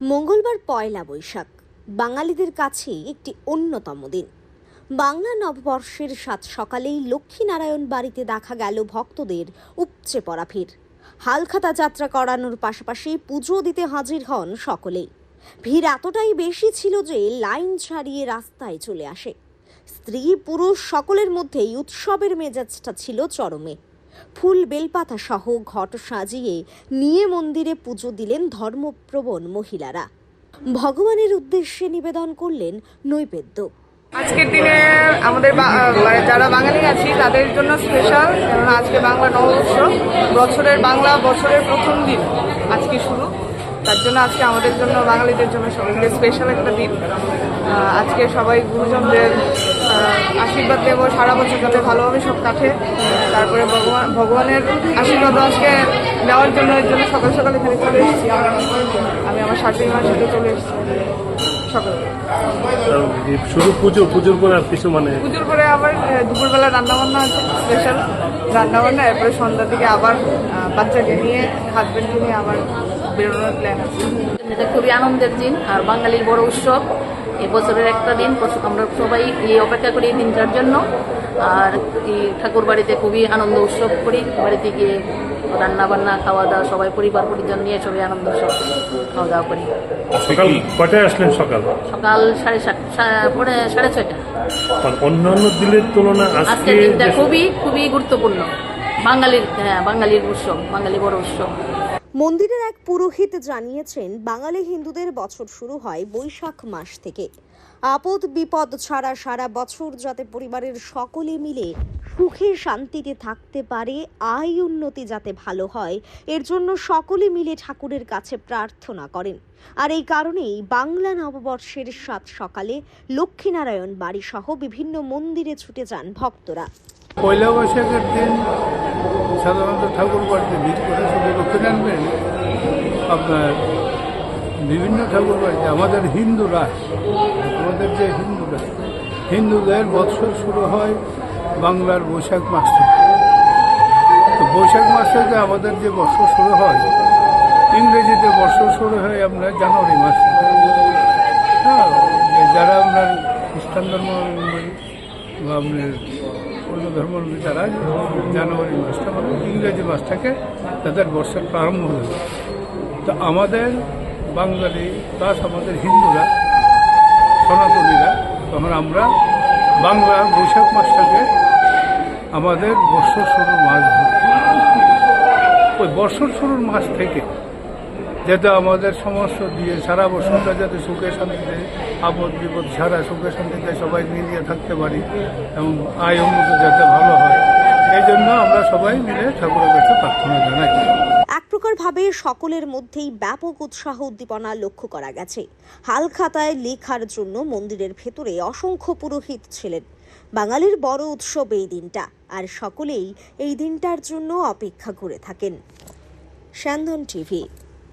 মঙ্গলবার পয়লা বৈশাখ বাঙালিদের কাছে একটি অন্যতম দিন। বাংলা নববর্ষের সাত সকালেই লক্ষ্মীনারায়ণ বাড়িতে দেখা গেল ভক্তদের উপচে পড়া ভিড়। হালখাতা যাত্রা করানোর পাশাপাশি পুজো দিতে হাজির হন সকলেই। ভিড় এতটাই বেশি ছিল যে লাইন ছাড়িয়ে রাস্তায় চলে আসে। স্ত্রী পুরুষ সকলের মধ্যেই উৎসবের মেজাজটা ছিল চরমে। ফুল বেলপাতা সহ ঘট সাজিয়ে নিয়ে মন্দিরে পুজো দিলেন ধর্মপ্রবণ মহিলারা। ভগবানের উদ্দেশ্যে নিবেদন করলেন নৈবেদ্য। আজকের দিনে আমাদের যারা বাঙালি আছি তাদের জন্য স্পেশাল, কারণ আজকে বাংলা নববর্ষ, বছরের প্রথম দিন আজকে শুরু। তার জন্য আজকে আমাদের জন্য, বাঙালিদের জন্য সবাইকে স্পেশাল একটা দিন। আজকে সবাই গুরুজনদের আশীর্বাদ দেবো, সারা বছর যাতে ভালোভাবে সব কাটে। তারপরে ভগবানের আশীর্বাদও আজকে দেওয়ার জন্য সকাল সকাল এখানে চলে এসেছি। আমি আমার শাশুড়িমার সাথে চলে এসেছি সকালে। শুধু পুজোর পরে আর কিছু পুজোর পরে আবার দুপুরবেলা রান্নাবান্না আছে, স্পেশাল রান্নাবান্না। এরপরে সন্ধ্যার দিকে আবার বাচ্চাকে নিয়ে, হাজবেন্ডকে নিয়ে আবার বেরোনোর প্ল্যান আছে। এটা খুবই আনন্দের দিন আর বাঙালির বড় উৎসব। এই বছরের একটা দিন আমরা সবাই অপেক্ষা করি এই দিনটার জন্য। আর এই ঠাকুর বাড়িতে খুবই আনন্দ উৎসব করি, বাড়িতে গিয়ে রান্না বান্না, খাওয়া দাওয়া, সবাই পরিবার পরিজন নিয়ে সবাই আনন্দ উৎসব খাওয়া দাওয়া করি। সকাল কয়টায় আসলেন? সকাল 6:30। অন্যান্য দিনের তুলনায় আজকের দিনটা খুবই গুরুত্বপূর্ণ। বাঙালির উৎসব, বাঙালি বড় উৎসব। মন্দিরের এক পুরোহিত জানিয়েছেন, বাঙালি হিন্দুদের বছর শুরু হয় বৈশাখ মাস থেকে। আপদ বিপদ ছাড়া সারা বছর যাতে পরিবারের সকলে মিলে সুখে শান্তিতে থাকতে পারে, আয় উন্নতি যাতে ভালো হয়, এর জন্য সকলে মিলে ঠাকুরের কাছে প্রার্থনা করেন। আর এই কারণেই বাংলা নববর্ষের সাত সকালে লক্ষ্মীনারায়ণ বাড়ি সহ বিভিন্ন মন্দিরে ছুটে যান ভক্তরা। পয়লা বৈশাখের দিন সাধারণত ঠাকুর বাড়িতে ভিড় করে শুধু লক্ষ্মীনারায়ণ, আপনার বিভিন্ন ঠাকুর বাড়িতে আমাদের হিন্দুদের বৎসর শুরু হয় বাংলার বৈশাখ মাস থেকে। তো বৈশাখ মাস থেকে আমাদের যে বৎসর শুরু হয়, ইংরেজিতে বৎসর শুরু হয় আপনার জানুয়ারি মাস। হ্যাঁ, যারা আপনার খ্রিস্টান ধর্মাবলম্বী বা আপনার অন্য ধর্মাবলম্বী, তারা জানুয়ারি মাসটা মানে ইংরেজি মাস থেকে তাদের বর্ষের প্রারম্ভ হয়ে যায়। তো আমাদের বাঙালি প্লাস আমাদের হিন্দুরা, সনাতনীরা, তখন আমরা বাংলা বৈশাখ মাসটাকে আমাদের বর্ষর শুরুর মাস ধরি। ওই বর্ষর শুরুর মাস থেকে যাতে আমাদের সমস্ত দিয়ে সারা বছরটা যাতে সুখে শান্তিতে, আপদ বিপদ ছাড়া সুখে শান্তিতে সবাই মিলিয়ে থাকতে পারি এবং আয় উন্নত যাতে ভালো হয়, এই জন্য আমরা সবাই মিলে ঠাকুরের কাছে প্রার্থনা জানাই। এক প্রকার ভাবে সকলের মধ্যেই ব্যাপক উৎসাহ উদ্দীপনা লক্ষ্য করা গেছে। হালখাতায় লেখার জন্য মন্দিরের ভেতরে অসংখ্য পুরোহিত ছিলেন। বাঙালির বড় উৎসব এই দিনটা, আর সকলেই এই দিনটার জন্য অপেক্ষা করে থাকেন। স্যান্ধন টিভি।